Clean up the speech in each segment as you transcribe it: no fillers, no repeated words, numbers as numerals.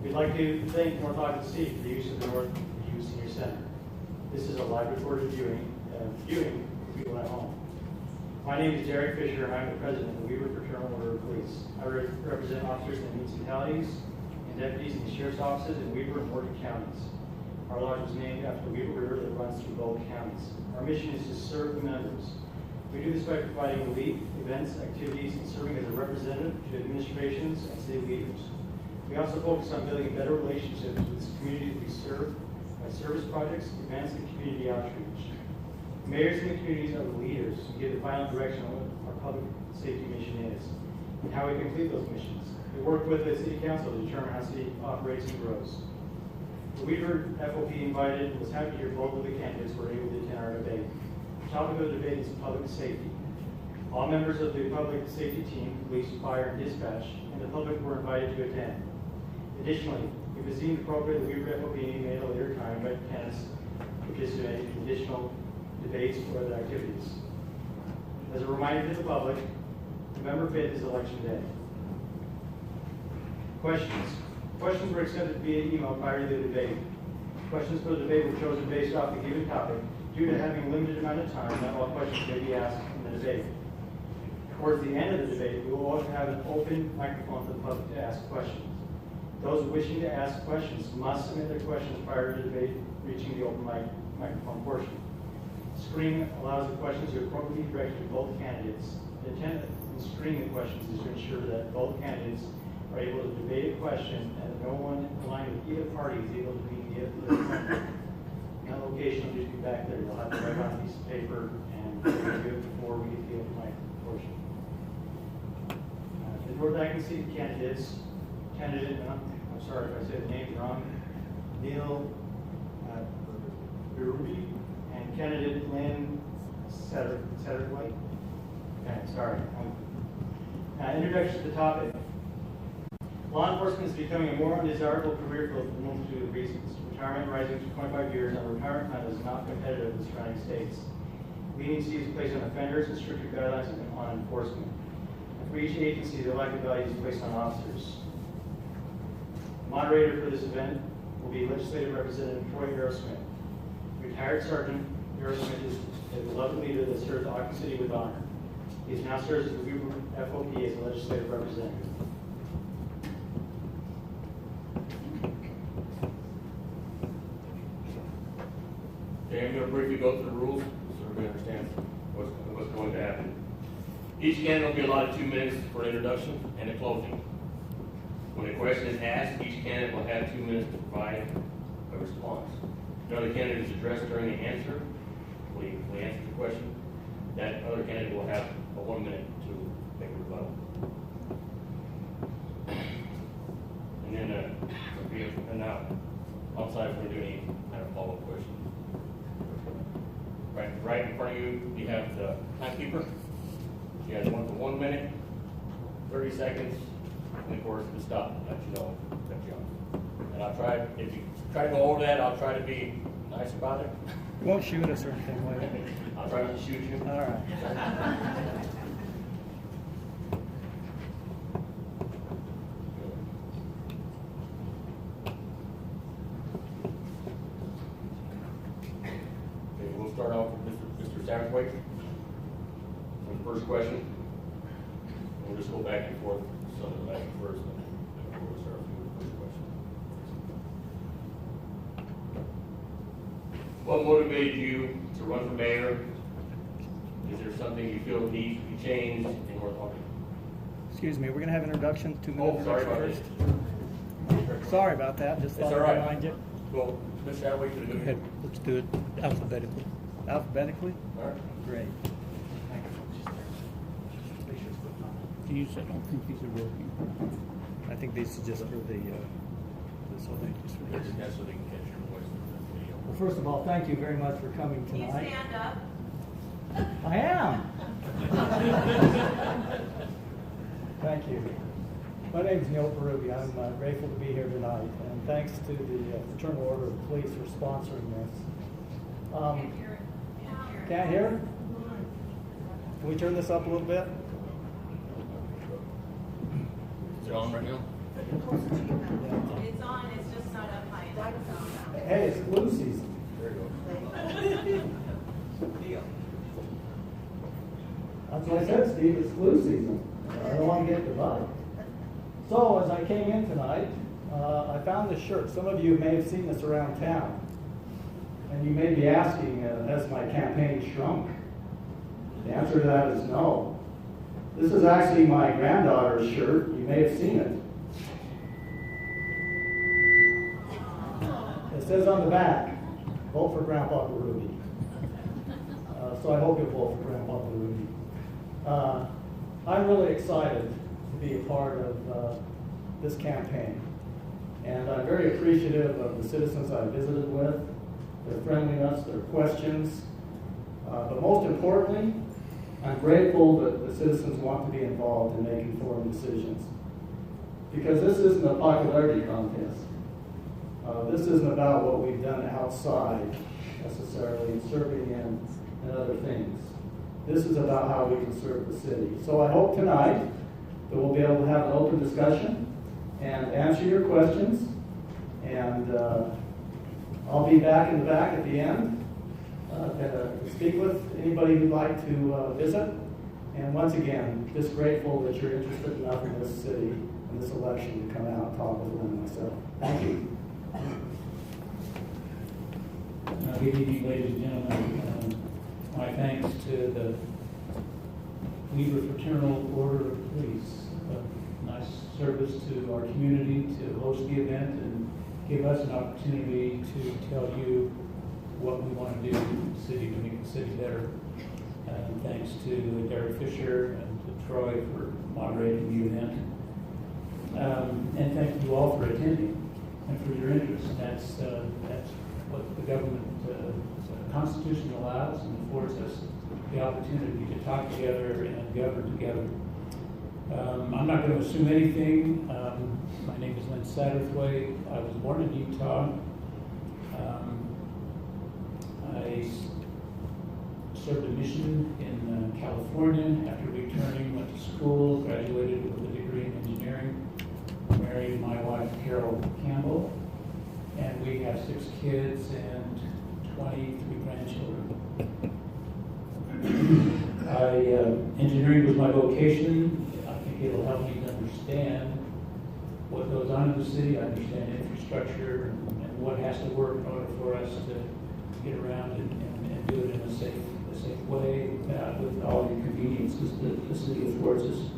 We'd like to thank North Ogden City for the use of the North View Senior Center. This is a live recorded viewing for people at home. My name is Derek Fisher, and I'm the president of the Weber Fraternal Order of Police. I represent officers in the municipalities and deputies in the sheriff's offices in Weber and Morgan counties. Our lodge was named after the Weber River that runs through both counties. Our mission is to serve the members. We do this by providing elite events, activities, and serving as a representative to administrations and city leaders. We also focus on building better relationships with the communities we serve by service projects, events, and community outreach. Mayors in the communities are the leaders who give the final direction on what our public safety mission is and how we complete those missions. We work with the City Council to determine how city operates and grows. The Weber FOP invited and was happy to hear both of the candidates were able to attend our debate. The topic of the debate is public safety. All members of the public safety team, police, fire, and dispatch, and the public were invited to attend. Additionally, if it seemed appropriate, the Weber FOP may at a later time invite candidates to participate in additional debates or other activities. As a reminder to the public, November 5th is election day. Questions. Questions were accepted via email prior to the debate. Questions for the debate were chosen based off the given topic. Due to having a limited amount of time, not all questions may be asked in the debate. Towards the end of the debate, we will also have an open microphone for the public to ask questions. Those wishing to ask questions must submit their questions prior to the debate reaching the open microphone portion. Screening allows the questions to appropriately be directed to both candidates. The intent in screening the questions is to ensure that both candidates are able to debate a question and that no one aligned with either party is able to be the other. That location will just be back there. You'll have to write on a piece of paper and do it before we get to the open mic portion. The North Ogden City candidates, I'm sorry if I said the name wrong, Neil Berubi and candidate Lynn Satterwhite. Okay, sorry. Introduction to the topic. Law enforcement is becoming a more undesirable career field for a multitude of reasons. Retirement rising to 25 years and retirement plan is not competitive with surrounding states. Leading cities placed on offenders and stricter guidelines on enforcement. And for each agency, the lack of value is placed on officers. The moderator for this event will be Legislative Representative Troy Aerosmith. Retired Sergeant Aerosmith is a beloved leader that serves Ogden City with honor. He now serves as the Weber FOP as a Legislative Representative. Okay, I'm going to briefly go through the rules so everybody understands what's going to happen. Each candidate will be allotted 2 minutes for an introduction and a closing. When a question is asked, each candidate will have 2 minutes to provide a response. Another candidate is addressed during the answer. When he answers the question, that other candidate will have 1 minute to make a rebuttal. And then, now, outside, we're going to do any kind of follow-up questions. Right in front of you, you have the timekeeper. You have one for 1 minute, 30 seconds, and of course, the stop. Let you know that you're on. And I'll try, if you try to go over that, I'll try to be nice about it. You won't shoot us or anything like that. I'll try not to shoot you. All right. Okay, we'll start off with Mr. Satterwhite for the first question. We'll just go back and forth. Some of the back first, and then we'll start with the first question. What motivated you to run for mayor? Is there something you feel needs to be changed in North Ogden? Excuse me, we're going to have an introduction, 2 minutes. Oh, sorry about first. this. Sorry about that. Just thought It's all I'd right. remind you. Well, Mr. Satterwhite, to the Go ahead. Let's do it alphabetically. Alphabetically? All right. Great. These, I don't think these are working. I think this is just for the, this whole thing. Just for That's this. so they can catch your voice in the video. Well, first of all, thank you very much for coming Can you tonight. stand up? I am. Thank you. My name is Neil Perubi. I'm grateful to be here tonight, and thanks to the Fraternal Order of Police for sponsoring this. Can't hear it. Can't hear it? Can we turn this up a little bit? Is it on right now? It's on. Hey, it's flu season. There you go. That's what I said, Steve, it's flu season. I don't want to get the bug. So as I came in tonight, I found this shirt. Some of you may have seen this around town. And you may be asking, has my campaign shrunk? The answer to that is no. This is actually my granddaughter's shirt. You may have seen it. It says on the back, vote for Grandpa Ruby. So I hope you'll vote for Grandpa Ruby. I'm really excited to be a part of this campaign. And I'm very appreciative of the citizens I visited with, their friendliness, their questions. But most importantly, I'm grateful that the citizens want to be involved and make informed decisions. Because this isn't a popularity contest. This isn't about what we've done outside necessarily, and serving and other things. This is about how we can serve the city. So I hope tonight that we'll be able to have an open discussion and answer your questions. And I'll be back in the back at the end to speak with anybody who'd like to visit. And once again, just grateful that you're interested enough in this city and this election to come out and talk with Lynn and myself. Thank you. Good evening, ladies and gentlemen. My thanks to the Weber Fraternal Order of Police. Nice service to our community to host the event and give us an opportunity to tell you what we want to do in the city to make the city better. And thanks to Derek Fisher and to Troy for moderating the event. And thank you all for attending and for your interest. That's what the government Constitution allows and affords us the opportunity to talk together and govern together. I'm not going to assume anything. My name is Lynn Satterthwaite. I was born in Utah. I served a mission in California. After returning, went to school, graduated with a degree in engineering, married my wife, Carol Campbell, and we have 6 kids and 23 grandchildren. Engineering was my vocation. I think it'll help me to understand what goes on in the city. I understand infrastructure and what has to work in order for us to get around and do it in a safe way with all the conveniences that the city affords us.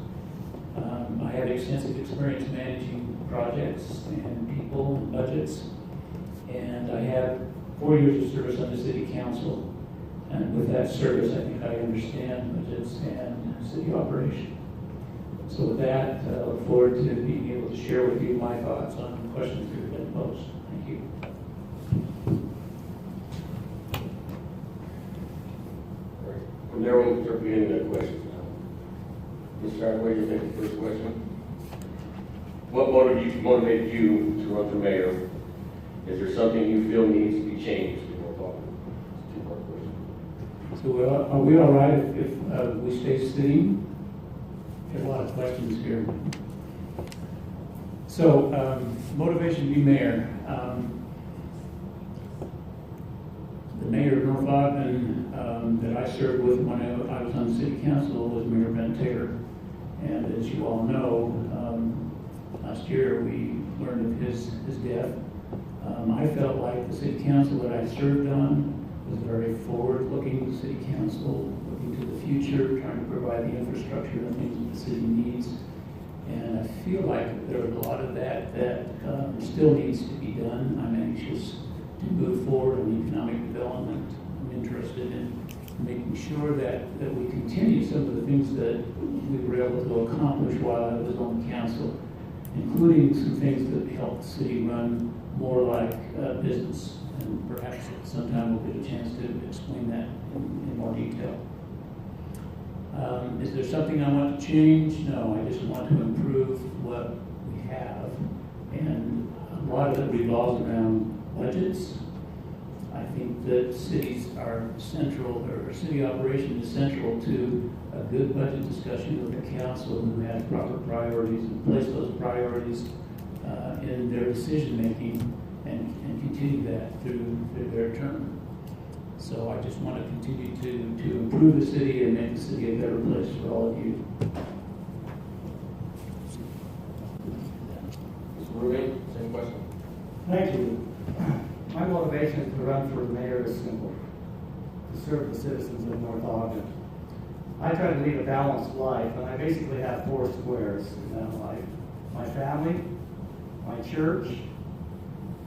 I have extensive experience managing projects and people and budgets, and I have 4 years of service on the city council. And with that service, I think I understand budgets and city operation. So with that, I look forward to being able to share with you my thoughts on questions that have been posed. Thank you. From there, we'll start beginning the questions now. Mr. Satterthwaite, you take the first question. What motivated you to run for mayor? Is there something you feel needs to be changed? So are we all right if we stay sitting? There's a lot of questions here. So, motivation to be mayor. The mayor of North Ogden that I served with when I was on the city council was Mayor Ben Taylor. And as you all know, last year we learned of his death. I felt like the city council that I served on was a very forward-looking city council, looking to the future, trying to provide the infrastructure and things that the city needs. And I feel like there was a lot of that still needs to be done. I'm anxious to move forward on economic development. I'm interested in making sure that we continue some of the things that we were able to accomplish while I was on the council, including some things that help the city run more like business. And perhaps sometime we'll get a chance to explain that in more detail. Is there something I want to change? No, I just want to improve what we have. And a lot of it revolves around budgets. I think that cities are central, or city operation is central to a good budget discussion with the council who has proper priorities and place those priorities in their decision making. and continue that through their term. So I just want to continue to improve the city and make the city a better place for all of you. Mr. Rubin, same question. Thank you. My motivation to run for mayor is simple: to serve the citizens of North Ogden. I try to lead a balanced life, and I basically have 4 squares in that life: my family, my church,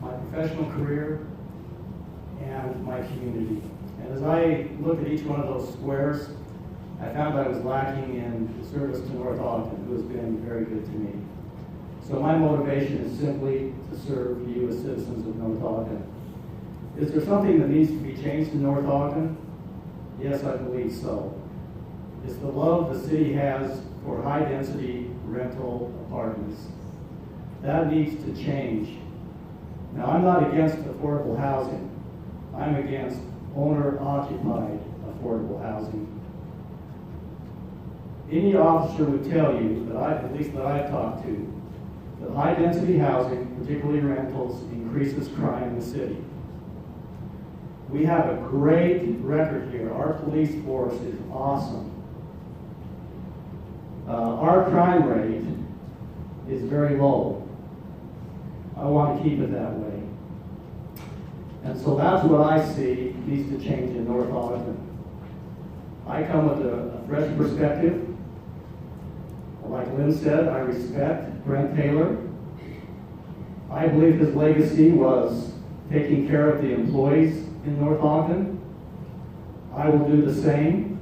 my professional career, and my community. And as I look at each one of those squares, I found I was lacking in service to North Ogden, who has been very good to me. So my motivation is simply to serve you as citizens of North Ogden. Is there something that needs to be changed in North Ogden? Yes, I believe so. It's the love the city has for high-density rental apartments. That needs to change. Now, I'm not against affordable housing. I'm against owner-occupied affordable housing. Any officer would tell you, at least that I've talked to, that high-density housing, particularly rentals, increases crime in the city. We have a great record here. Our police force is awesome. Our crime rate is very low. I want to keep it that way. And so that's what I see needs to change in North Ogden. I come with a fresh perspective. Like Lynn said, I respect Brent Taylor. I believe his legacy was taking care of the employees in North Ogden. I will do the same.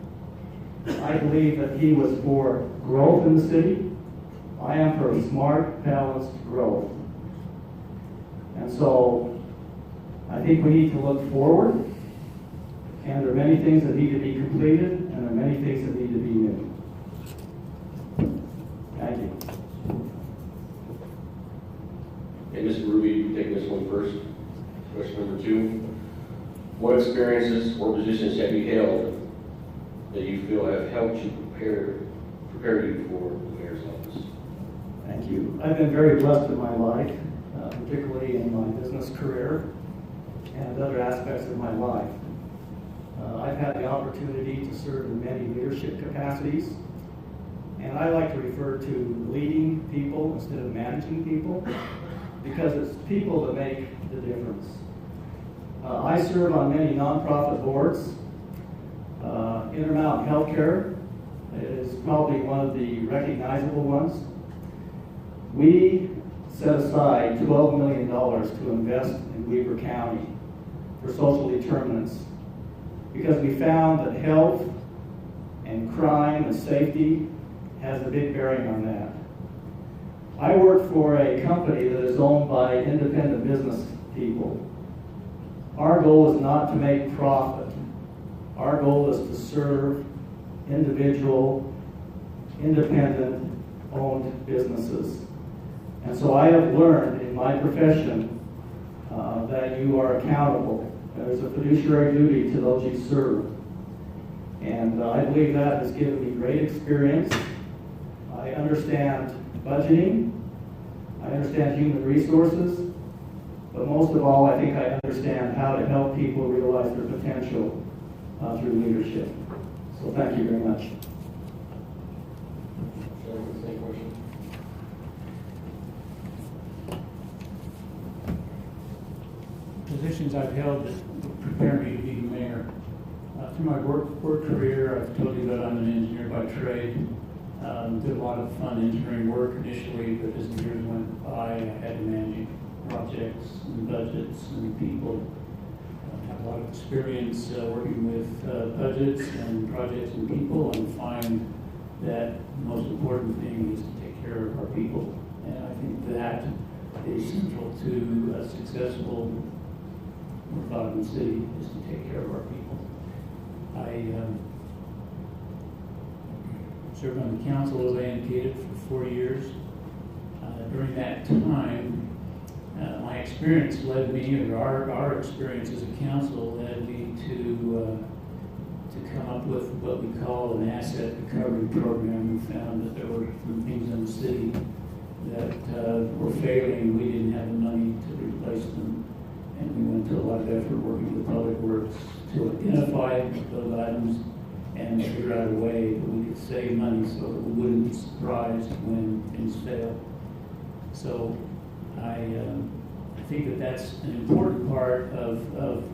I believe that he was for growth in the city. I am for smart, balanced growth. And so I think we need to look forward, and there are many things that need to be completed, and there are many things that need to be new. Thank you. Okay, Mr. Ruby, you take this one first. Question number 2. What experiences or positions have you held that you feel have helped you prepare you for the mayor's office? Thank you. I've been very blessed in my life, particularly in my business career and other aspects of my life. I've had the opportunity to serve in many leadership capacities, and I like to refer to leading people instead of managing people, because it's people that make the difference. I serve on many nonprofit boards. Intermountain Healthcare is probably one of the recognizable ones. We set aside $12 million to invest in Weber County for social determinants because we found that health and crime and safety has a big bearing on that. I work for a company that is owned by independent business people. Our goal is not to make profit. Our goal is to serve individual, independent-owned businesses. And so I have learned in my profession that you are accountable. There's a fiduciary duty to those you serve. And I believe that has given me great experience. I understand budgeting. I understand human resources. But most of all, I think I understand how to help people realize their potential through leadership. So thank you very much. Chairman, same question. Positions I've held that prepare me to be mayor. Through my work career, I've told you that I'm an engineer by trade. Did a lot of fun engineering work initially, but as the years went by, I had to manage projects and budgets and people. I have a lot of experience working with budgets and projects and people, and find that the most important thing is to take care of our people. And I think that is central to a successful North Ogden City, is to take care of our people. I served on the council, as I indicated, for 4 years. During that time, my experience led me, or our experience as a council led me to come up with what we call an asset recovery program. We found that there were some things in the city that were failing. We didn't have the money to replace them. was to identify those items and figure out a way that we could save money so that we wouldn't be surprised when things fail. So I think that that's an important part of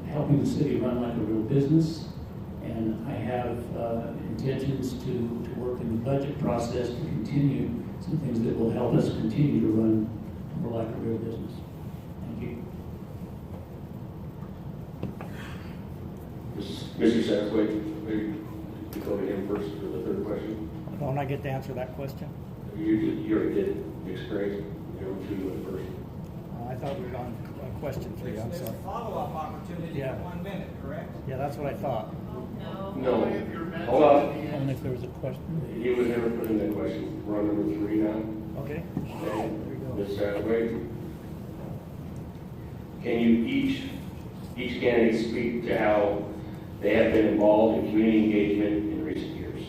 helping the city run like a real business. And I have intentions to work in the budget process to continue some things that will help us continue to run more like a real business. Thank you. Mr. Satterthwaite, maybe you go to him first for the third question. Don't I get to answer that question? You already did experience, number 2 went first. I thought we were on question 3, I'm There's a sorry. follow-up opportunity Yeah. for 1 minute, correct? Yeah, that's what I thought. No. No, hold on. Only if there was a question. He was never put in that question. We're on number 3 now. Okay. Okay. Ms. Satterthwaite, can you each candidate speak to how they have been involved in community engagement in recent years?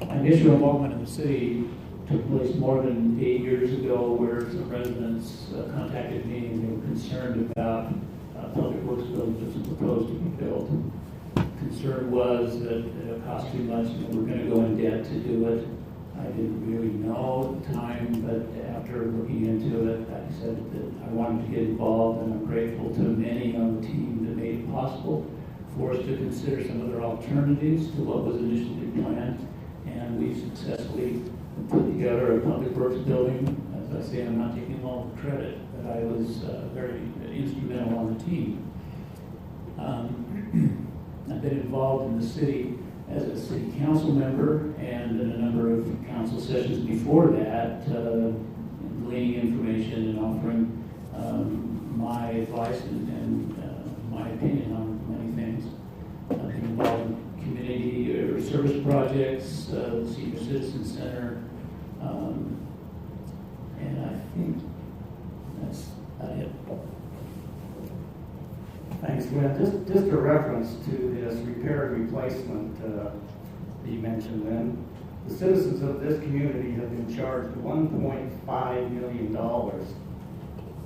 My initial involvement in the city took place more than 8 years ago, where some residents contacted me and they were concerned about public works building that was proposed to be built. Concern was that it cost too much and we were going to go in debt to do it. I didn't really know at the time, but after looking into it, I said that I wanted to get involved, and I'm grateful to many on the team that made it possible for us to consider some other alternatives to what was initially planned. And we successfully put together a public works building. As I say, I'm not taking all the credit, but I was very instrumental on the team. I've been involved in the city as a city council member and in a number of council sessions before that, gleaning information and offering my advice and my opinion on many things. I've been involved in community or service projects, the Senior Citizen Center, and I think that's about it. Thanks, Lynn. Just a reference to this repair and replacement that you mentioned, Lynn. The citizens of this community have been charged $1.5 million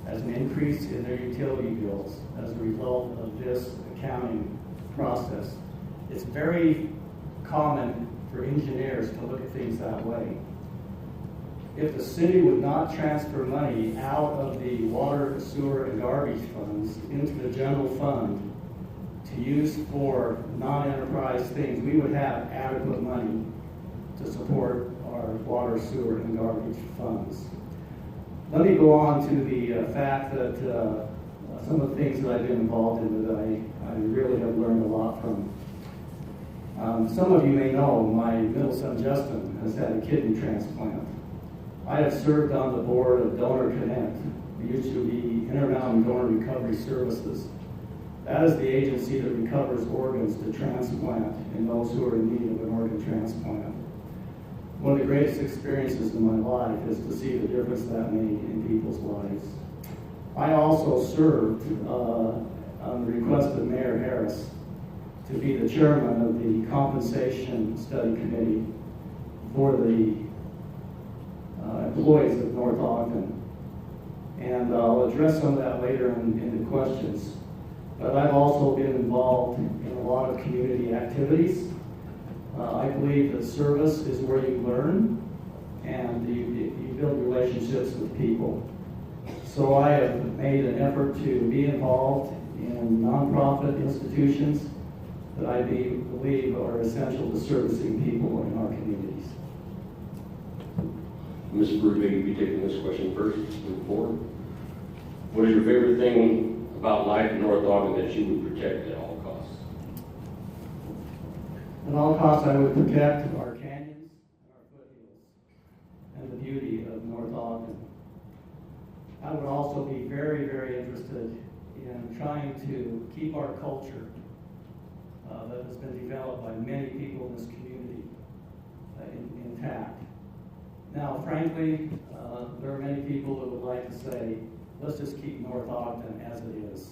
as an increase in their utility bills as a result of this accounting process. It's very common for engineers to look at things that way. If the city would not transfer money out of the water, sewer, and garbage funds into the general fund to use for non-enterprise things, we would have adequate money to support our water, sewer, and garbage funds. Let me go on to the fact that some of the things that I've been involved in that I really have learned a lot from. Some of you may know my middle son Justin has had a kidney transplant. I have served on the board of Donor Connect. It used to be Intermountain Donor Recovery Services. That is the agency that recovers organs to transplant in those who are in need of an organ transplant. One of the greatest experiences in my life is to see the difference that made in people's lives. I also served on the request of Mayor Harris to be the chairman of the Compensation Study Committee for the employees of North Ogden. And I'll address some of that later in the questions. But I've also been involved in a lot of community activities. I believe that service is where you learn and you build relationships with people. So I have made an effort to be involved in nonprofit institutions that I believe are essential to servicing people in our communities. Ms. Brewer, may you be taking this question first, move forward. What is your favorite thing about life in North Ogden that you would protect at all costs? At all costs, I would protect our canyons and our foothills and the beauty of North Ogden. I would also be very, very interested in trying to keep our culture that has been developed by many people in this community intact. Now, frankly, there are many people that would like to say, let's just keep North Ogden as it is.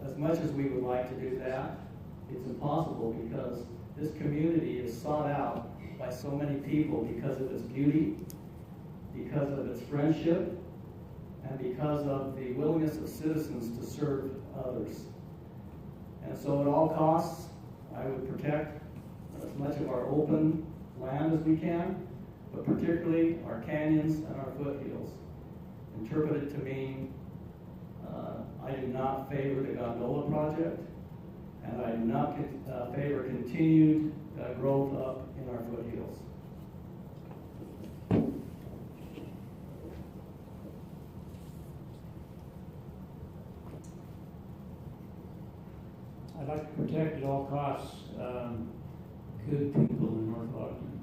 As much as we would like to do that, it's impossible because this community is sought out by so many people because of its beauty, because of its friendship, and because of the willingness of citizens to serve others. And so at all costs, I would protect as much of our open land as we can, but particularly our canyons and our foothills. Interpret it to mean I do not favor the gondola project, and I do not favor continued growth up in our foothills. I'd like to protect at all costs good people in North Ogden.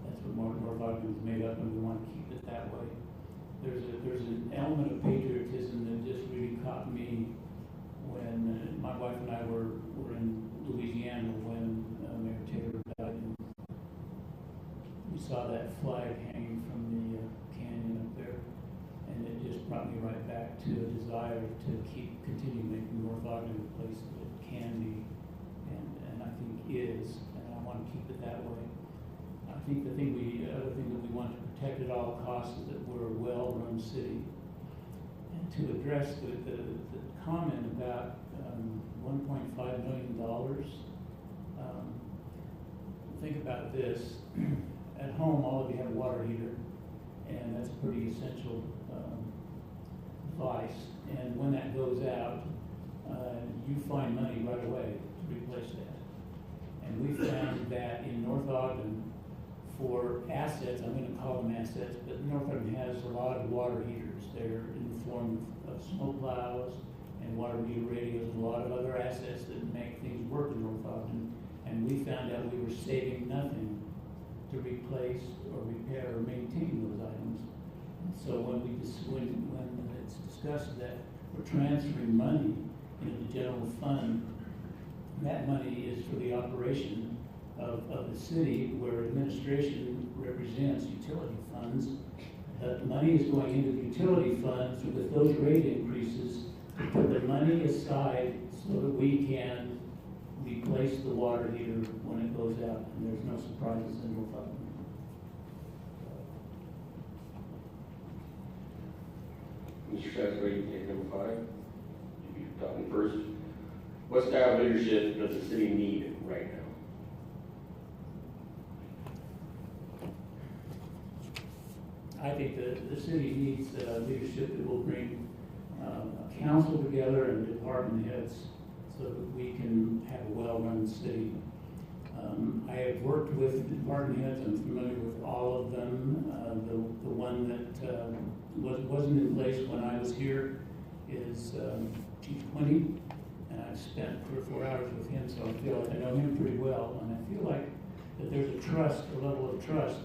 That's what North Ogden is made up, and we want to keep it that way. There's an element of patriotism that just really caught me when my wife and I were in Louisiana when Mayor Taylor died. And we saw that flag hanging from the canyon up there, and it just brought me right back to a desire to continue making North Ogden a place that it can be, and I think is, and I want to keep it that way. I think the other thing that we want to protect at all costs is that we're a well-run city. And to address the comment about $1.5 million, think about this. At home, all of you have a water heater, and that's a pretty essential device. And when that goes out, you find money right away to replace that. And we found that in North Ogden, for assets, I'm going to call them assets, but North Ogden has a lot of water heaters. They're in the form of snow plows and water meter radios and a lot of other assets that make things work in North Ogden. And we found out we were saving nothing to replace or repair or maintain those items. And so when it's discussed that we're transferring money into the general fund, that money is for the operation of the city, where administration represents utility funds. The money is going into the utility funds with those rate increases to put the money aside so that we can replace the water heater when it goes out, and there's no surprises in North Ogden. Mr. Secretary, take number 5. You're talking first. What style of leadership does the city need right now? I think the city needs leadership that will bring a council together and department heads so that we can have a well-run city. I have worked with the department heads. I'm familiar with all of them. The one that wasn't in place when I was here is Chief Quinty, and I've spent 3 or 4 hours with him, so I feel like I know him pretty well, and I feel like that there's a level of trust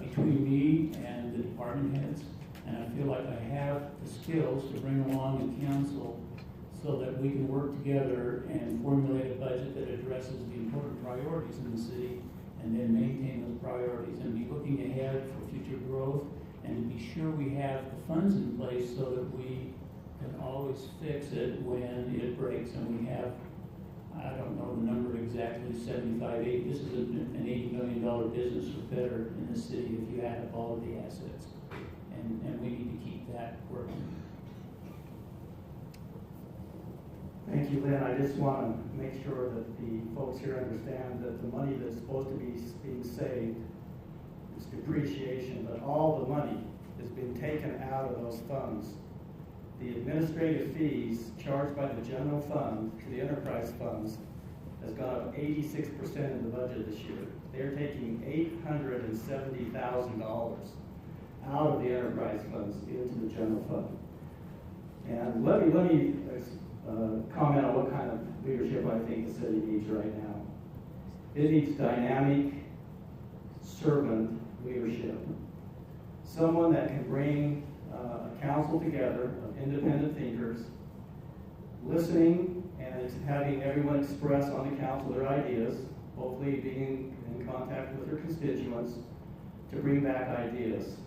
between me and the department heads, and I feel like I have the skills to bring along the council so that we can work together and formulate a budget that addresses the important priorities in the city, and then maintain those priorities and be looking ahead for future growth, and to be sure we have the funds in place so that we can always fix it when it breaks. And we have, I don't know the number exactly, 75, 80. This is an $80 million business or better in the city if you add up all of the assets. And we need to keep that working. Thank you, Lynn. I just want to make sure that the folks here understand that the money that's supposed to be being saved is depreciation, but all the money is being taken out of those funds. The administrative fees charged by the general fund to the enterprise funds has gone up 86% in the budget this year. They're taking $870,000 out of the enterprise funds into the general fund. And let me comment on what kind of leadership I think the city needs right now. It needs dynamic servant leadership. Someone that can bring a council together of independent thinkers, listening and having everyone express on the council their ideas, hopefully being in contact with their constituents to bring back ideas.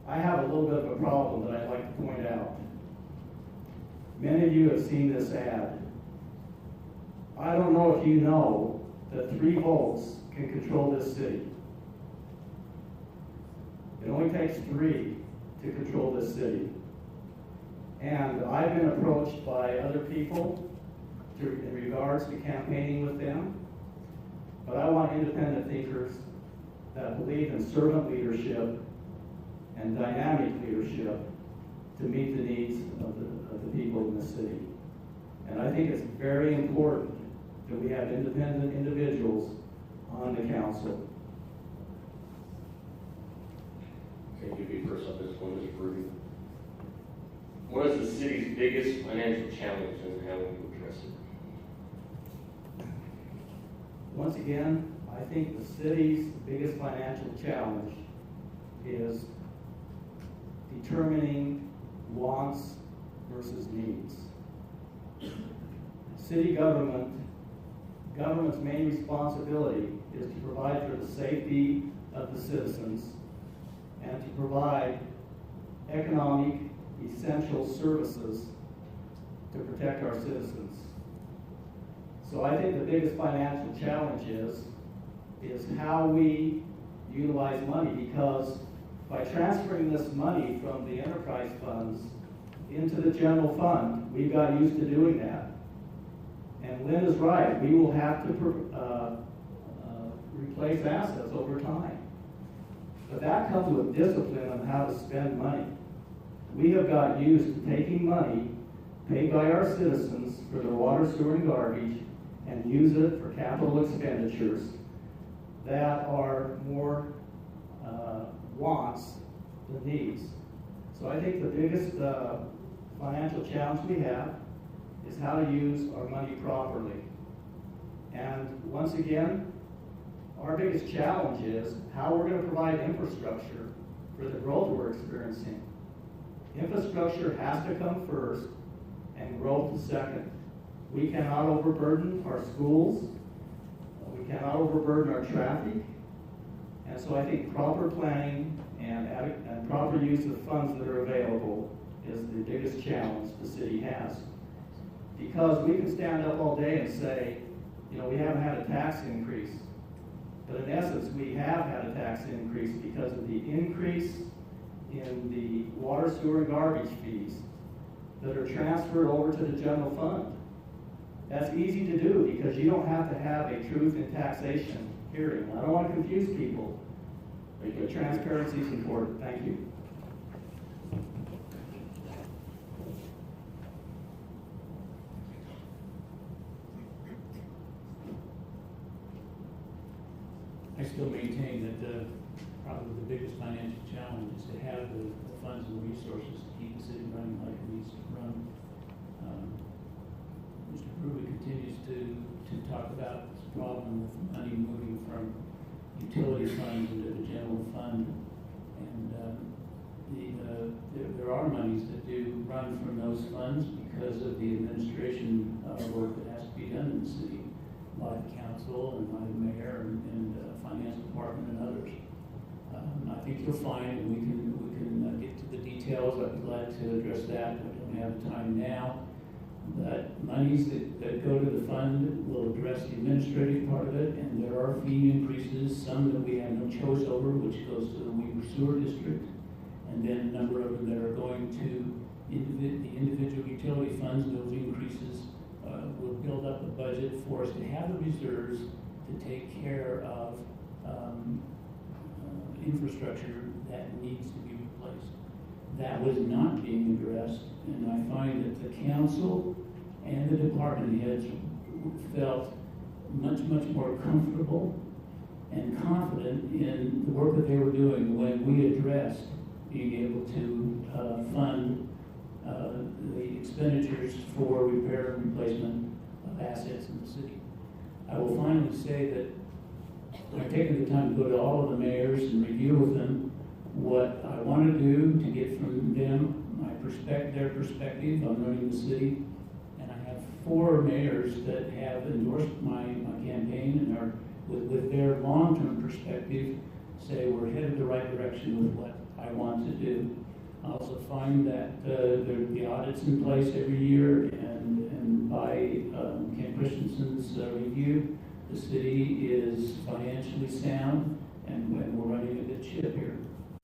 I have a little bit of a problem that I'd like to point out. Many of you have seen this ad. I don't know if you know that 3 votes can control this city. It only takes 3 to control this city. And I've been approached by other people in regards to campaigning with them. But I want independent thinkers that believe in servant leadership and dynamic leadership to meet the needs of the people in the city. And I think it's very important that we have independent individuals on the council. Thank you, be first on this one, Mr. Ruby. What is the city's biggest financial challenge and how will you address it? Once again, I think the city's biggest financial challenge is determining wants versus needs. City government's main responsibility is to provide for the safety of the citizens and to provide economic essential services to protect our citizens. So I think the biggest financial challenge is how we utilize money, because by transferring this money from the enterprise funds into the general fund, we got used to doing that. And Lynn is right, we will have to replace assets over time. But that comes with discipline on how to spend money. We have got used to taking money paid by our citizens for their water, sewer, and garbage and use it for capital expenditures that are more wants than needs. So I think the biggest financial challenge we have is how to use our money properly. And once again, our biggest challenge is how we're going to provide infrastructure for the growth we're experiencing. Infrastructure has to come first and growth second. We cannot overburden our schools. We cannot overburden our traffic. And so I think proper planning and proper use of funds that are available is the biggest challenge the city has. Because we can stand up all day and say, you know, we haven't had a tax increase. But in essence, we have had a tax increase because of the increase in the water, sewer, and garbage fees that are transferred over to the general fund. That's easy to do because you don't have to have a truth in taxation hearing. I don't want to confuse people, but transparency is important. Thank you. I still maintain that probably the biggest financial challenge is to have the funds and resources to keep the city running like it needs to run. Mr. Brewer continues to talk about this problem with money moving from utility funds into the general fund. And there are monies that do run from those funds because of the administration work that has to be done in the city by the council and by the mayor and finance department and others. I think you'll find, and we can get to the details. I'd be glad to address that. I don't have time now. But monies that go to the fund will address the administrative part of it, and there are fee increases, some that we have no choice over, which goes to the Weber Sewer District, and then a number of them that are going to the individual utility funds. Those increases will build up a budget for us to have the reserves to take care of infrastructure that needs to be replaced. That was not being addressed, and I find that the council and the department heads felt much more comfortable and confident in the work that they were doing when we addressed being able to fund the expenditures for repair and replacement of assets in the city. I will finally say that I've taken the time to go to all of the mayors and review with them what I want to do to get from them their perspective on running the city. And I have 4 mayors that have endorsed my campaign and are, with their long-term perspective, say we're headed the right direction with what I want to do. I also find that the audit's in place every year, and by Ken Christensen's review, the city is financially sound, and we're running a good ship here.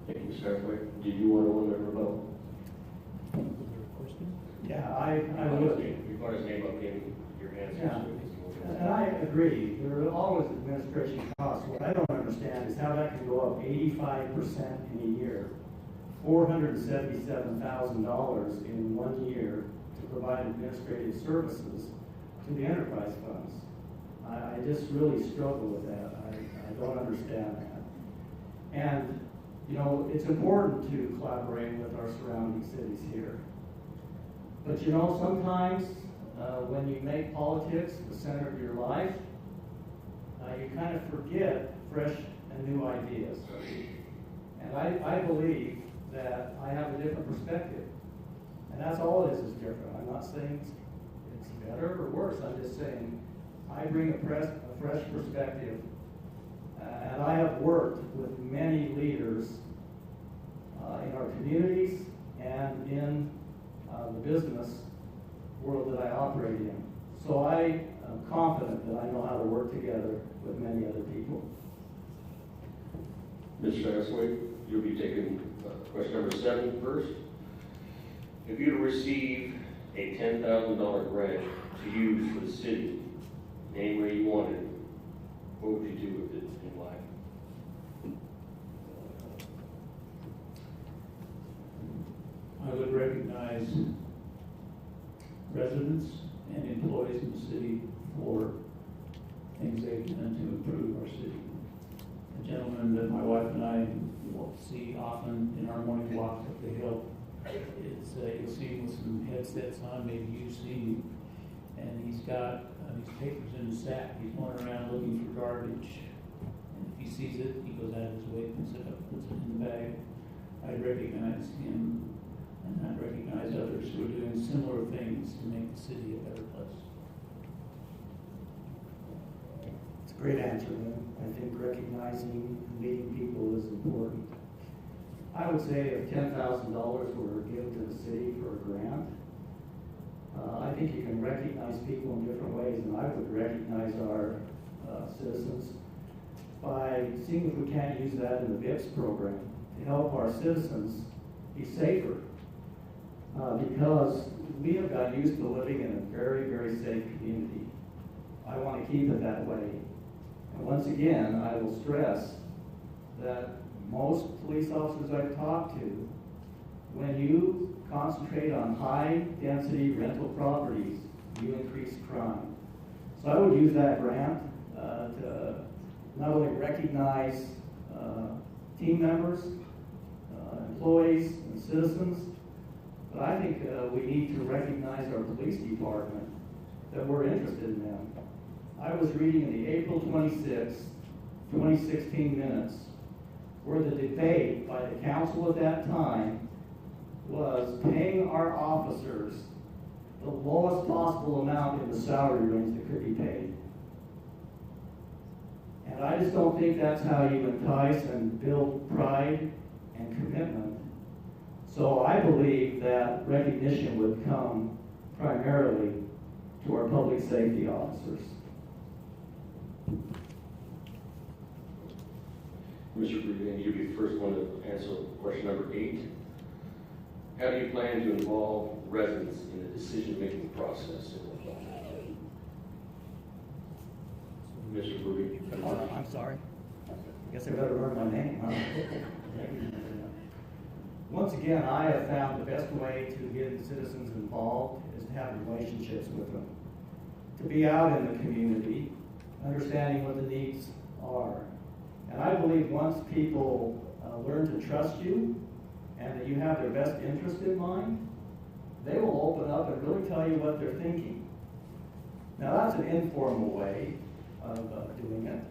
Thank you, Mr. Hathaway, did you want to limit rebuttal? Yeah, I would. You've got his name up in your hands. Yeah. And I agree, there are always administration costs. What I don't understand is how that can go up 85% in a year, $477,000 in 1 year to provide administrative services to the enterprise funds. I just really struggle with that. I don't understand that. And, you know, it's important to collaborate with our surrounding cities here. But you know, sometimes when you make politics the center of your life, you kind of forget fresh and new ideas. And I believe that I have a different perspective. And that's all it is different. I'm not saying it's better or worse. I'm just saying I bring a fresh perspective. And I have worked with many leaders in our communities and in the business world that I operate in. So I am confident that I know how to work together with many other people. Mr. Hathaway, you'll be taking question number 7 first. If you were to receive a $10,000 grant to use for the city, any way you wanted, what would you do with it in life? I would recognize residents and employees in the city for things they've done to improve our city. A gentleman that my wife and I will see often in our morning walks up the hill is, you'll see him with some headsets on, maybe you've seen him, and he's got these papers in his sack. He's going around looking for garbage, and if he sees it, he goes out of his way, picks it up, puts it in the bag. I recognize him, and I recognize others who are doing similar things to make the city a better place. It's a great answer, Lynn. I think recognizing and meeting people is important. I would say if $10,000 were given to the city for a grant, I think you can recognize people in different ways, and I would recognize our citizens by seeing if we can't use that in the VIPS program to help our citizens be safer. Because we have got used to living in a very, very safe community. I want to keep it that way. And once again, I will stress that most police officers I've talked to, when you concentrate on high-density rental properties, you increase crime. So I would use that grant to not only recognize team members, employees, and citizens, but I think we need to recognize our police department, that we're interested in them. I was reading in the April 26, 2016 minutes, where the debate by the council at that time was paying our officers the lowest possible amount in the salary range that could be paid. And I just don't think that's how you entice and build pride and commitment. So I believe that recognition would come primarily to our public safety officers. Mr. Breeden, you'll be the first one to answer question number 8. How do you plan to involve residents in the decision-making process? Mr. Breeden. I'm sorry. I guess I better learn my name, huh? Once again, I have found the best way to get the citizens involved is to have relationships with them. To be out in the community, understanding what the needs are. And I believe once people learn to trust you and that you have their best interest in mind, they will open up and really tell you what they're thinking. Now that's an informal way of doing it,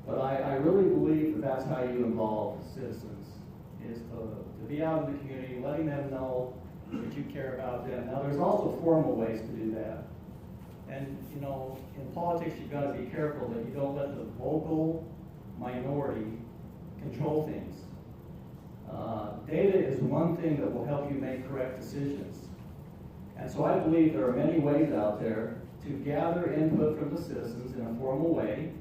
but I really believe that that's how you involve citizens, is to be out in the community, letting them know that you care about them. Now there's also formal ways to do that. And you know, in politics you've got to be careful that you don't let the vocal minority control things. Data is one thing that will help you make correct decisions. And so I believe there are many ways out there to gather input from the citizens in a formal way,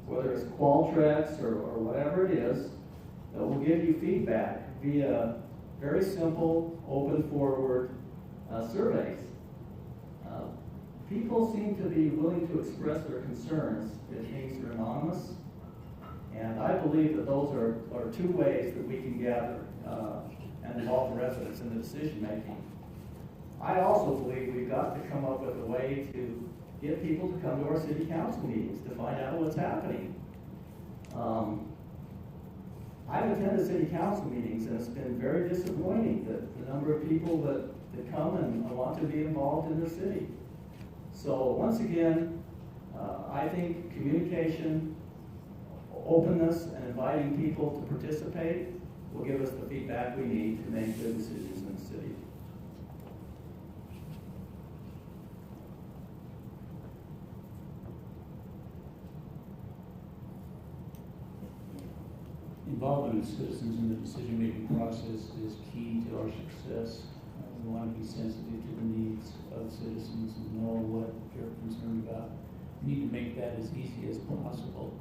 whether it's Qualtrics or whatever it is, that will give you feedback via very simple, open forward surveys. People seem to be willing to express their concerns if things are anonymous, and I believe that those are two ways that we can gather and involve the residents in the decision making. I also believe we've got to come up with a way to get people to come to our city council meetings to find out what's happening. I've attended city council meetings, and it's been very disappointing that the number of people that come and want to be involved in the city. So once again, I think communication, openness, and inviting people to participate will give us the feedback we need to make good decisions in the city. Involvement of citizens in the decision-making process is key to our success. We want to be sensitive to the needs of citizens and know what they're concerned about. We need to make that as easy as possible.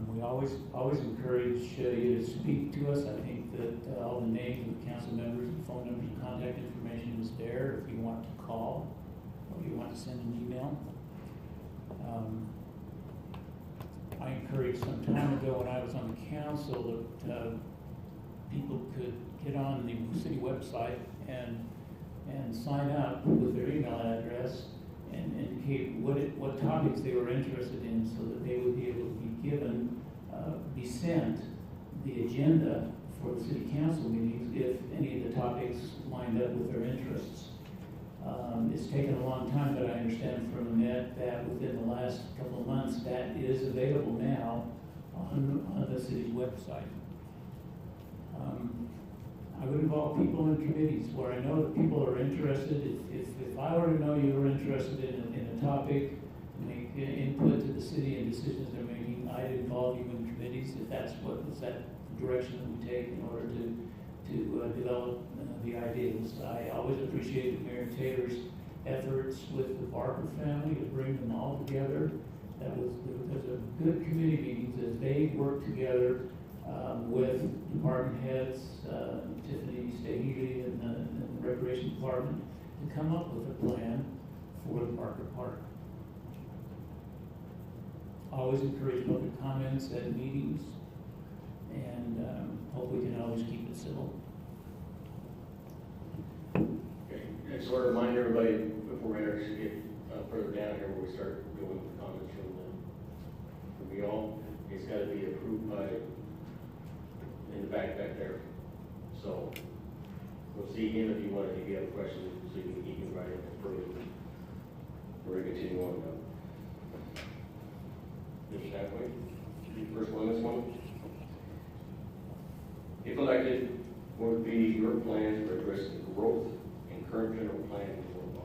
We always encourage you to speak to us. I think that all the names of the council members and phone numbers and contact information is there if you want to call or if you want to send an email. I encouraged some time ago when I was on the council that people could get on the city website and sign up with their email address and indicate what topics they were interested in, so that they would be able to be sent the agenda for the city council meetings if any of the topics lined up with their interests. It's taken a long time, but I understand from Annette that within the last couple of months that is available now on the city's website. I would involve people in committees where I know that people are interested. If I were to know you were interested in a topic, make input to the city and decisions they're making, I'd involve you in committees if that's that direction that we take in order to develop the ideas. I always appreciated Mayor Taylor's efforts with the Barker family to bring them all together. There was a good committee meetings as they worked together with department heads, Tiffany Stahely and the Recreation Department, to come up with a plan for the Barker Park. Always encourage public comments at meetings, and hope we can always keep it civil. Okay, I just want to remind everybody before we actually get further down here where we start going with comments from you all, it's got to be approved by in the back there. So we'll see him if you have a question, so you can write it further. We're going to continue on now. Mr. Staffway, you first one this one. If elected, what would be your plans for addressing the growth and current general plan in North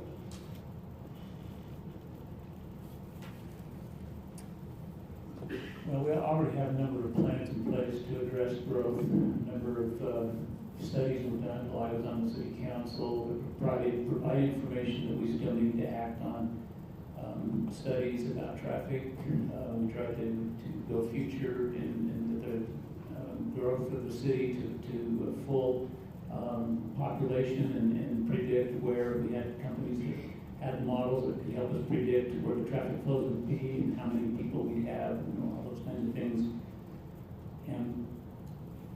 Ogden? Well, we already have a number of plans in place to address growth. A number of studies were done while I was on the city council. We provide information that we still need to act on. Studies about traffic. We try to go future in the growth of the city to a full population and predict where we had companies that had models that could help us predict where the traffic flows would be and how many people we have and all those kinds of things. And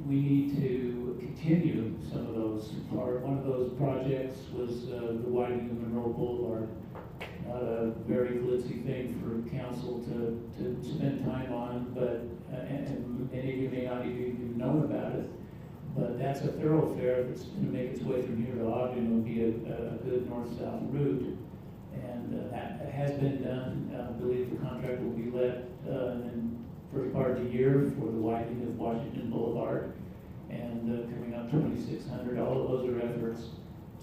we need to continue some of those. One of those projects was the widening of Monroe Boulevard. Not a very glitzy thing for council to spend time on, but and many of you may not have even known about it. But that's a thoroughfare that's going to make its way from here to Ogden. It'll be a good north-south route, and that has been done. I believe the contract will be let in the first part of the year for the widening of Washington Boulevard, and coming up 2600. All of those are efforts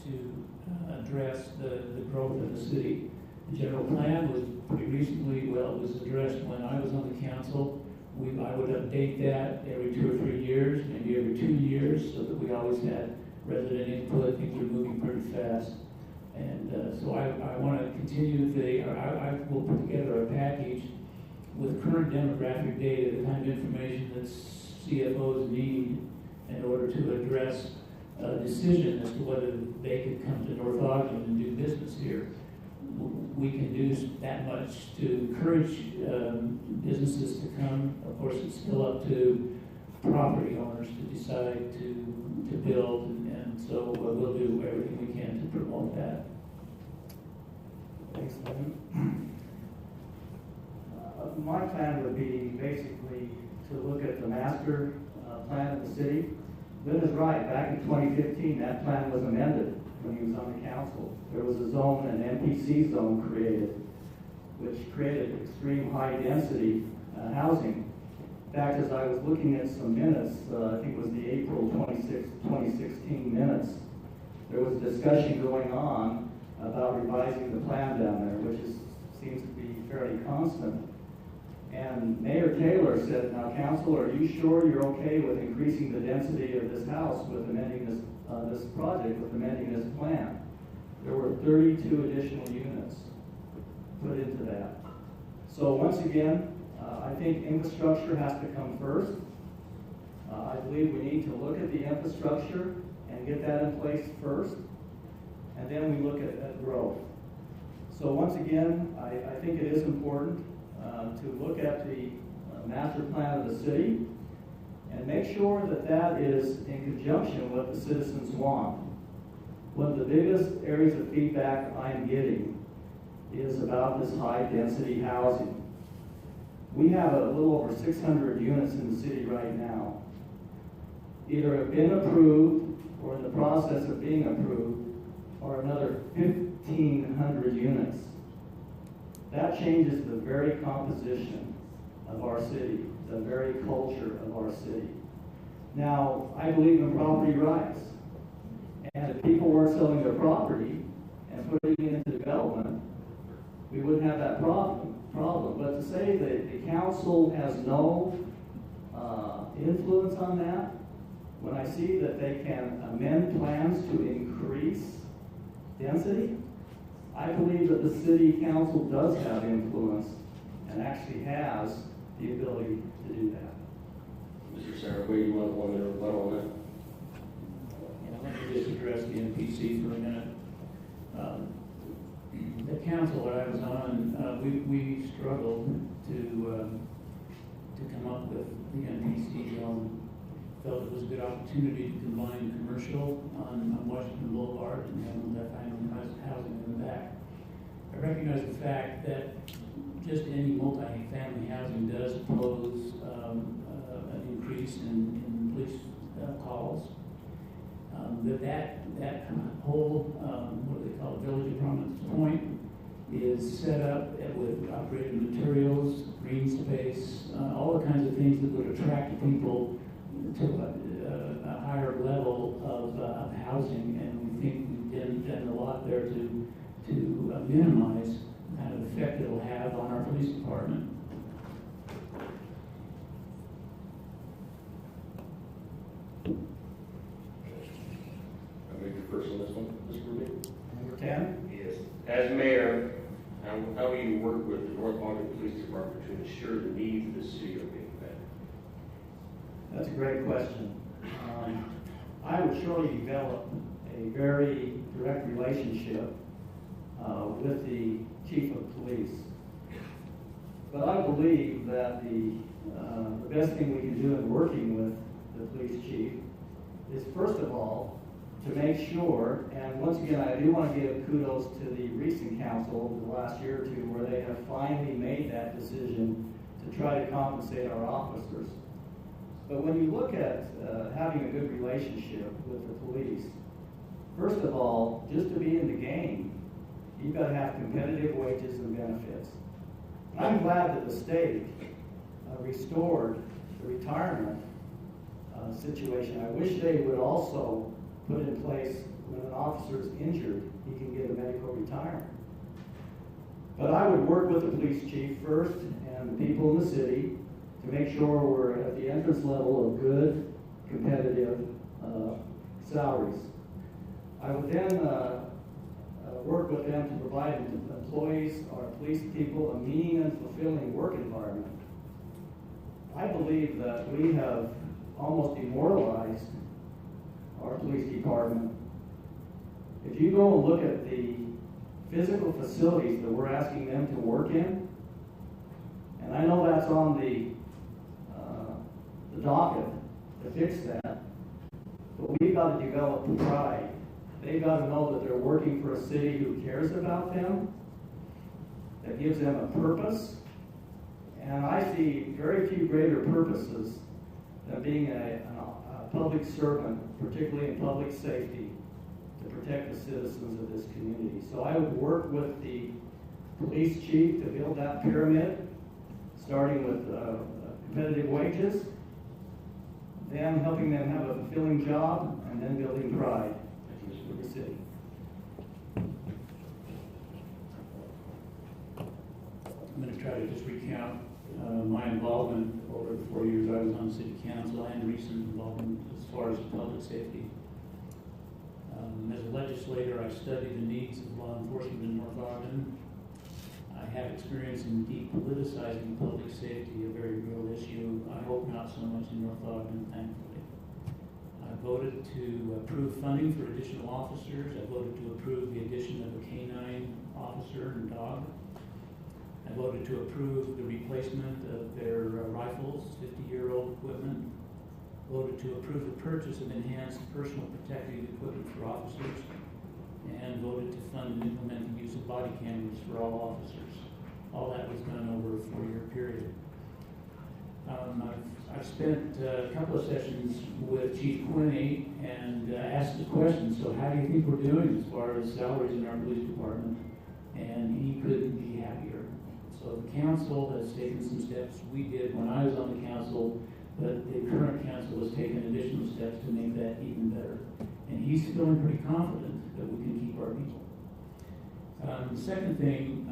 to address the growth of the city. The general plan was pretty recently, well, it was addressed when I was on the council. I would update that every 2 or 3 years, maybe every 2 years, so that we always had resident input. Things are moving pretty fast. And so I want to continue I will put together a package with current demographic data, the kind of information that's CFOs need in order to address a decision as to whether they could come to North Ogden and do business here. We can do that much to encourage businesses to come. Of course, it's still up to property owners to decide to build, and so we'll do everything we can to promote that. Thanks, Lynn. My plan would be basically to look at the master plan of the city. Lynn is right. Back in 2015, that plan was amended when he was on the council. There was a zone, an MPC zone created, which created extreme high density housing. In fact, as I was looking at some minutes, I think it was the April 26, 2016 minutes, there was a discussion going on about revising the plan down there, which seems to be fairly constant. And Mayor Taylor said, now council, are you sure you're okay with increasing the density of this house with amending this project, with amending this plan? There were 32 additional units put into that. So once again, I think infrastructure has to come first. I believe we need to look at the infrastructure and get that in place first, and then we look at growth. So once again, I think it is important to look at the master plan of the city and make sure that that is in conjunction with what the citizens want. One of the biggest areas of feedback I'm getting is about this high density housing. We have a little over 600 units in the city right now. Either have been approved or in the process of being approved, or another 1,500 units. That changes the very composition of our city, the very culture of our city. Now, I believe in property rights. And if people weren't selling their property and putting it into development, we wouldn't have that problem. But to say that the council has no influence on that, when I see that they can amend plans to increase density, I believe that the city council does have influence and actually has the ability to do that. Mr. Sarahway, you want 1 minute rebuttal on that? Let me just address the NPC for a minute. The council that I was on, we struggled to come up with the NPC zone. Felt it was a good opportunity to combine commercial on Washington Boulevard and have multi-family housing in the back. I recognize the fact that just any multi-family housing does pose an increase in police calls. That whole, what do they call it, Village of Prominence Point is set up with operating materials, green space, all the kinds of things that would attract people to a higher level of housing, and we think we've done a lot there to minimize the kind of effect it'll have on our police department. I'll make your first on this one, Mr. Rubin. Number 10? Yes. As mayor, how will you work with the North Ogden Police Department to ensure the needs of the city are being met? That's a great question. I would surely develop a very direct relationship with the chief of police. But I believe that the best thing we can do in working with the police chief is, first of all, to make sure, and once again, I do want to give kudos to the recent council over the last year or two, where they have finally made that decision to try to compensate our officers. But when you look at having a good relationship with the police, first of all, just to be in the game, you've got to have competitive wages and benefits. I'm glad that the state restored the retirement situation. I wish they would also put in place when an officer is injured, he can get a medical retirement. But I would work with the police chief first and the people in the city to make sure we're at the entrance level of good, competitive salaries. I would then work with them to provide employees or police people a meaning and fulfilling work environment. I believe that we have almost demoralized our police department. If you go and look at the physical facilities that we're asking them to work in, and I know that's on the docket to fix that, but we've got to develop pride. They've got to know that they're working for a city who cares about them, that gives them a purpose. And I see very few greater purposes than being a public servant, particularly in public safety, to protect the citizens of this community. So I would work with the police chief to build that pyramid, starting with competitive wages, then helping them have a fulfilling job, and then building pride for the city. I'm going to try to just recount my involvement over the 4 years I was on city council and recent involvement as far as public safety. As a legislator, I studied the needs of law enforcement in North Ogden. I have experience in depoliticizing public safety, a very real issue. I hope not so much in North Ogden, thankfully. I voted to approve funding for additional officers. I voted to approve the addition of a canine officer and dog. I voted to approve the replacement of their rifles, 50-year-old equipment. Voted to approve the purchase of enhanced personal protective equipment for officers, and voted to fund and implement the use of body cameras for all officers. All that was done over a 4-year period. I've spent a couple of sessions with Chief Quinney and asked the question, so how do you think we're doing as far as salaries in our police department? And he couldn't be happier. So the council has taken some steps. We did when I was on the council, but the current council has taken additional steps to make that even better. And he's feeling pretty confident that we can keep our people. The second thing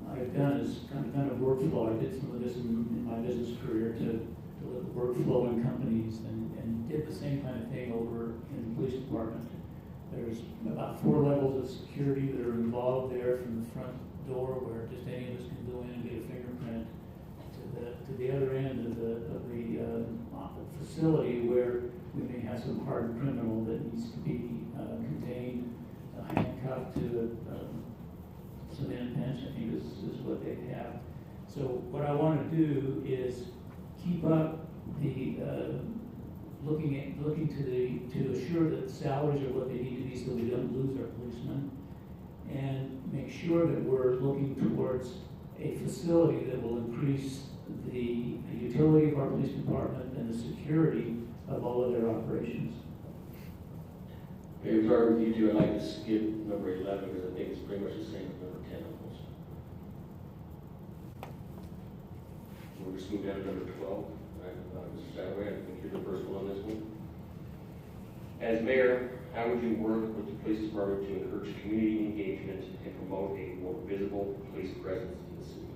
I've done is kind of workflow. I did some of this in my business career to look at workflow in companies and did the same kind of thing over in the police department. There's about 4 levels of security that are involved there, from the front door where just any of us can go in and get a fingerprint to the other end of the facility where we may have some hardened criminal that needs to be contained, handcuffed to a cement bench, I think is what they have. So what I want to do is keep up the looking to assure that the salaries are what they need to be so we don't lose our policemen, and make sure that we're looking towards a facility that will increase the utility of our police department and the security of all of their operations. Maybe start with you two. I'd like to skip number 11 because I think it's pretty much the same as number 10 almost. We'll just move down to number 12. Mr. Sadway, I think you're the first one on this one. As mayor, how would you work with the police department to encourage community engagement and promote a more visible police presence in the city?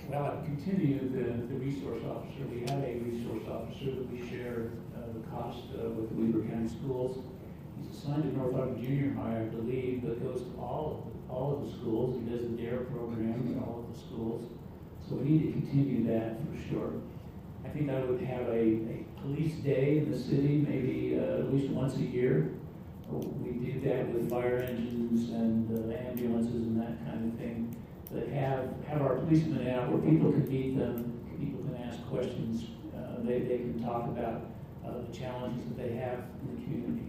Well, I continue the resource officer. We have a resource officer that we share the cost with the Weber County Schools. He's assigned to North Ogden Junior High, I believe, but goes to all of the schools. He does the DARE program in all of the schools. So we need to continue that for sure. I think I would have a police day in the city, maybe at least once a year. We do that with fire engines and ambulances and that kind of thing. But have our policemen out where people can meet them, people can ask questions, they can talk about the challenges that they have in the community.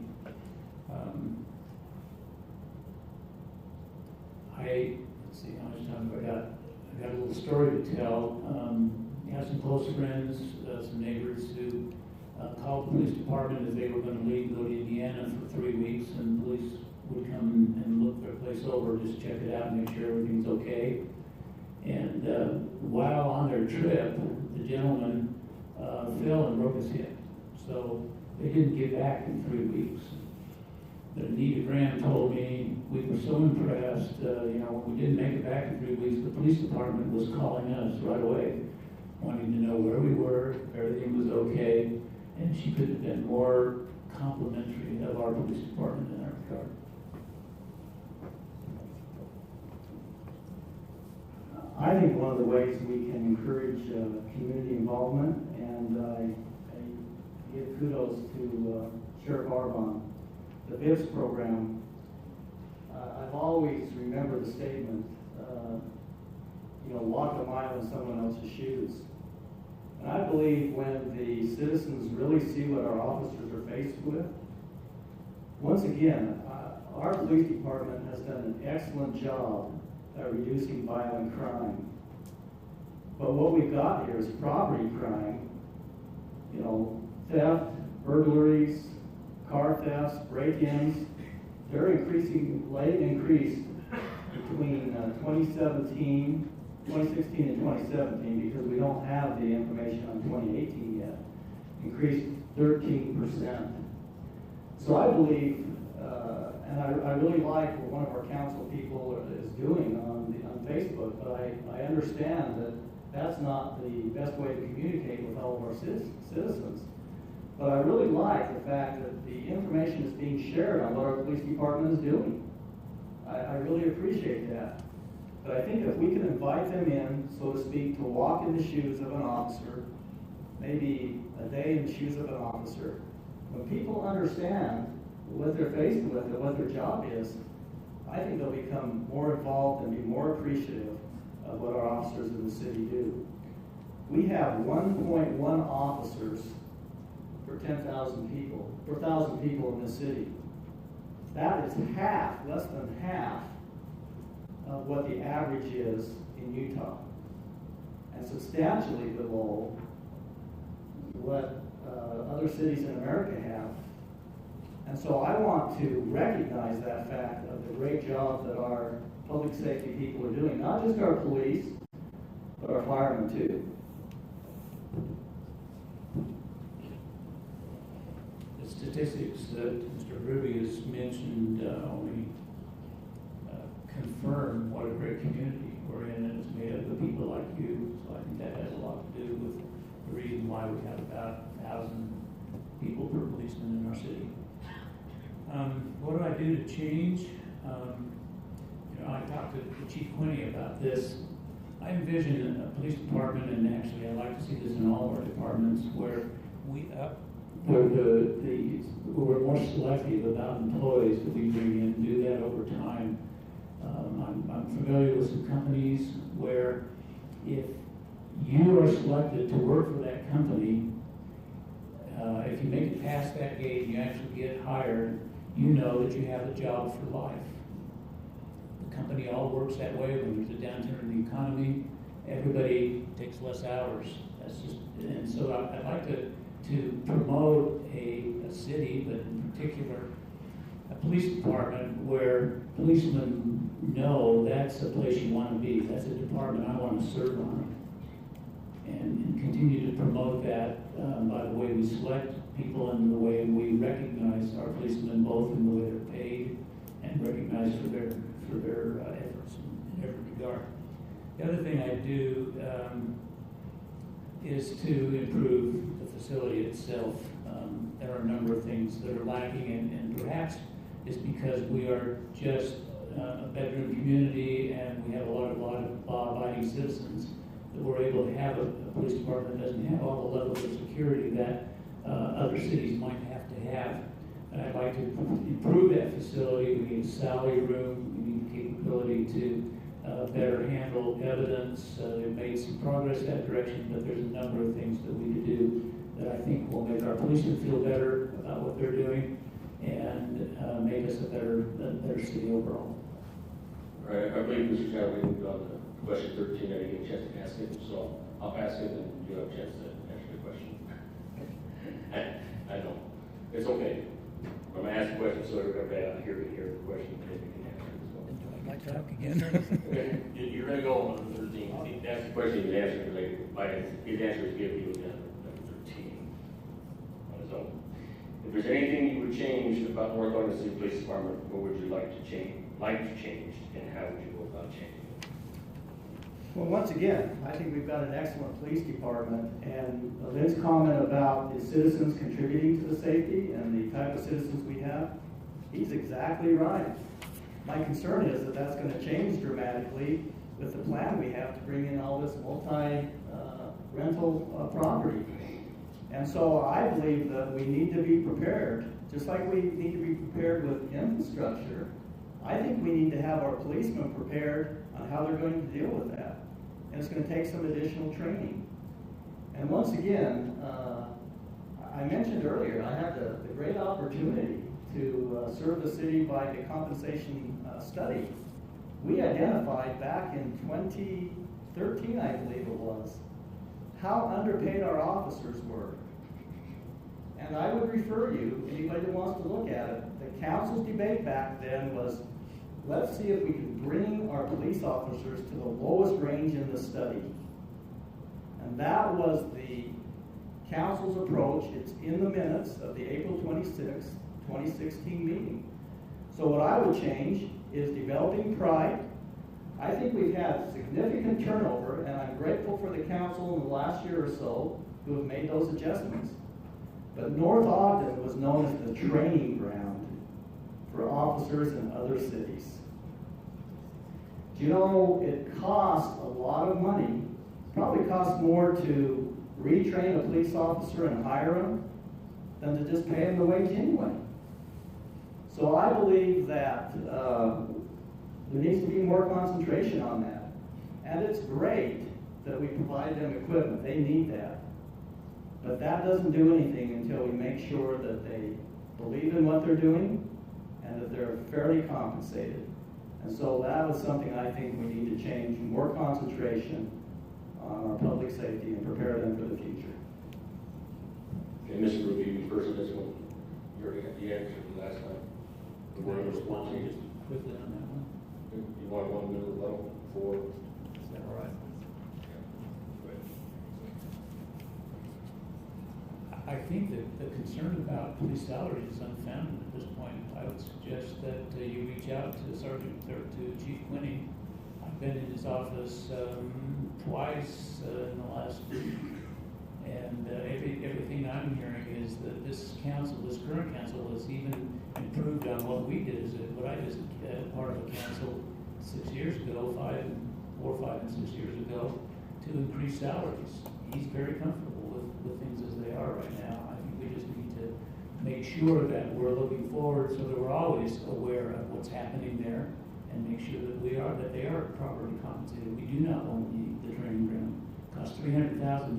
Let's see how much time have I got? I've got a little story to tell. I have some close friends, some neighbors who called the police department as they were going to leave and go to Indiana for 3 weeks, and the police would come and look their place over, just check it out, make sure everything's okay. And while on their trip, the gentleman fell and broke his hip. So they didn't get back in 3 weeks. But Anita Graham told me we were so impressed, when we didn't make it back in 3 weeks, the police department was calling us right away, wanting to know where we were, if everything was okay, and she couldn't have been more complimentary of our police department in that regard. I think one of the ways we can encourage community involvement and I give kudos to Sheriff Arbon. The VIPS program, I've always remembered the statement, walk a mile in someone else's shoes. And I believe when the citizens really see what our officers are faced with, once again, our police department has done an excellent job at reducing violent crime. But what we've got here is property crime, theft, burglaries, car thefts, break-ins. They're increasing between 2016 and 2017, because we don't have the information on 2018 yet, increased 13%. So I believe, and I really like what one of our council people is doing on Facebook, but I understand that that's not the best way to communicate with all of our citizens. But I really like the fact that the information is being shared on what our police department is doing. I really appreciate that. But I think if we can invite them in, so to speak, to walk in the shoes of an officer, maybe a day in the shoes of an officer, when people understand what they're faced with and what their job is, I think they'll become more involved and be more appreciative of what our officers in the city do. We have 1.1 officers for 10,000 people, for 1,000 people in the city. That is half, less than half, of what the average is in Utah, and substantially below what other cities in America have. And so I want to recognize that fact of the great job that our public safety people are doing, not just our police, but our firemen too. The statistics that Mr. Ruby has mentioned only confirm what a great community we're in, and it's made up of people like you. So I think that has a lot to do with the reason why we have about 1,000 people per policeman in our city. What do I do to change? I talked to Chief Quinney about this. I envision a police department, and actually I like to see this in all of our departments, where we're more selective about employees that we bring in, and do that over time. I'm familiar with some companies where if you are selected to work for that company, if you make it past that gate and you actually get hired, you know that you have a job for life. The company all works that way. When there's a downturn in the economy, everybody takes less hours. And so I'd like to promote a city, but in particular a police department where policemen know that's a place you want to be. That's a department I want to serve on. And continue to promote that by the way we select people and the way we recognize our policemen, both in the way they're paid and recognized for their efforts in every regard. The other thing I do is to improve the facility itself. There are a number of things that are lacking, and perhaps it's because we are just a bedroom community and we have a lot of law-abiding citizens, that we're able to have a police department that doesn't have all the levels of security that other cities might have to have. And I'd like to improve that facility. We need a salary room. We need the capability to better handle evidence. They've made some progress that direction, but there's a number of things that we need to do that I think will make our policemen feel better about what they're doing and make us a better city overall. All right, I believe Mr. Chadwick moved on to question 13. I didn't get a chance to ask him, so I'll ask him and you have a chance to answer the question. I know. It's okay. I'm going to ask a question so everybody out here can hear the question and maybe can answer it as well. I'd like to talk again. Okay. You're going to go on number 13. He asked the question, his answer is like, his answer is given, he was down to number 13 on his own. If there's anything you would change about North Ogden City Police Department, what would you like to change, and how would you go about changing it? Well, once again, I think we've got an excellent police department, and Lynn's comment about the citizens contributing to the safety and the type of citizens we have, he's exactly right. My concern is that that's going to change dramatically with the plan we have to bring in all this multi-rental property. And so I believe that we need to be prepared, just like we need to be prepared with infrastructure. I think we need to have our policemen prepared on how they're going to deal with that. And it's going to take some additional training. And once again, I mentioned earlier, I had the great opportunity to serve the city by a compensation study. We identified back in 2013, I believe it was, how underpaid our officers were. And I would refer you, anybody that wants to look at it, the council's debate back then was, let's see if we can bring our police officers to the lowest range in the study. And that was the council's approach. It's in the minutes of the April 26th, 2016 meeting. So what I would change is developing pride. I think we've had significant turnover, and I'm grateful for the council in the last year or so who have made those adjustments. But North Ogden was known as the training ground for officers in other cities. Do you know it costs a lot of money? Probably costs more to retrain a police officer and hire them than to just pay them the wage anyway. So I believe that there needs to be more concentration on that. And it's great that we provide them equipment. They need that. But that doesn't do anything until we make sure that they believe in what they're doing and that they're fairly compensated. And so that was something I think we need to change, more concentration on our public safety and prepare them for the future. Okay, Mr. Ruby, first of this one, you already got the answer from last time. The word was one change. Quickly on that one. You want 1 minute level for? Is that all right? I think that the concern about police salaries is unfounded at this point. I would suggest that you reach out to to Chief Quinney. I've been in his office twice in the last week, and everything I'm hearing is that this current council, has even improved on what we did as what I did as part of the council 6 years ago, 4, 5, and 6 years ago, to increase salaries. He's very comfortable with things as they are right now. I think we just need to make sure that we're looking forward so that we're always aware of what's happening there and make sure that they are properly compensated. We do not want the training ground. It costs $300,000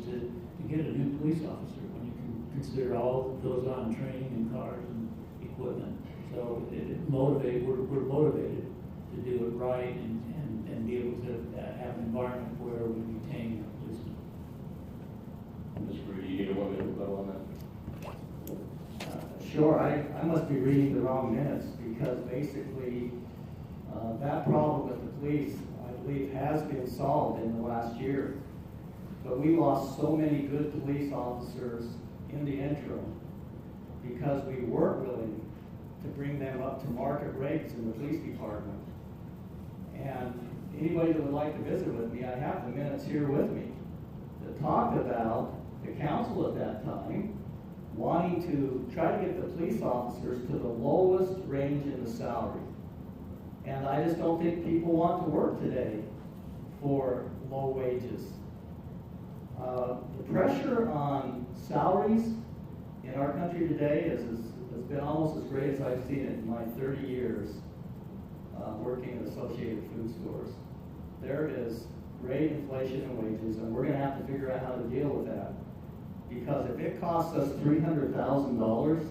to get a new police officer when you can consider all that goes on, training and cars and equipment. So we're motivated to do it right and be able to have an environment where we retain our policemen. Mr. Ruby, you need a 1 minute rebuttal on that? Sure, I must be reading the wrong minutes because basically that problem with the police, I believe, has been solved in the last year. But we lost so many good police officers in the interim because we weren't willing to bring them up to market rates in the police department. And anybody that would like to visit with me, I have the minutes here with me that talked about the council at that time wanting to try to get the police officers to the lowest range in the salary. And I just don't think people want to work today for low wages. The pressure on salaries in our country today has been almost as great as I've seen it in my 30 years working at Associated Food Stores. There is great inflation in wages, and we're going to have to figure out how to deal with that. Because if it costs us $300,000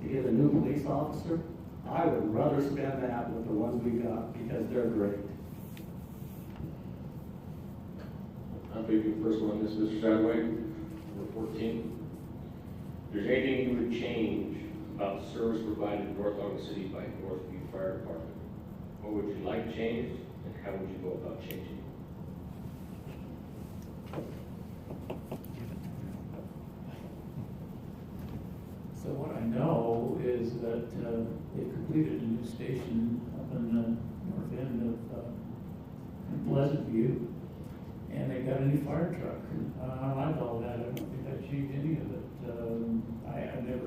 to get a new police officer, I would rather spend that with the ones we got because they're great. I'll give you the first one, this is Mr. Sadway, number 14. If there's anything you would change about the service provided in North Ogden City by Northview Fire Department, what would you like changed, and how would you go about changing it? So what I know is that they completed a new station up in the north end of Pleasant View, and they got a new fire truck. I like all that. I don't think I'd change any of it. I've never